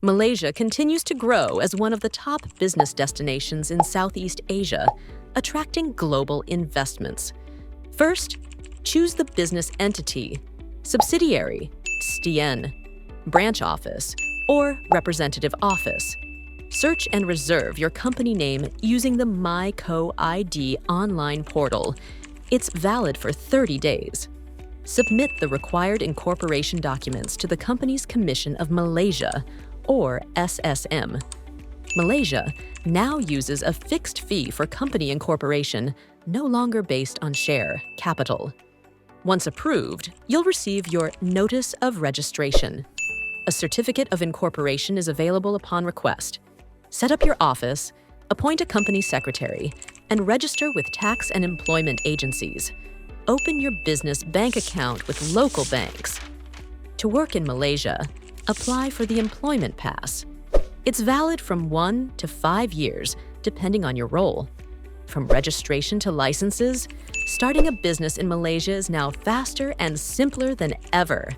Malaysia continues to grow as one of the top business destinations in Southeast Asia, attracting global investments. First, choose the business entity, subsidiary, LHDN, branch office, or representative office. Search and reserve your company name using the MyCoID online portal. It's valid for 30 days. Submit the required incorporation documents to the Companies Commission of Malaysia, or SSM. Malaysia now uses a fixed fee for company incorporation, no longer based on share capital. Once approved, you'll receive your Notice of Registration. A certificate of incorporation is available upon request. Set up your office, appoint a company secretary, and register with tax and employment agencies. Open your business bank account with local banks. To work in Malaysia, apply for the Employment Pass. It's valid from 1 to 5 years, depending on your role. From registration to licenses, starting a business in Malaysia is now faster and simpler than ever.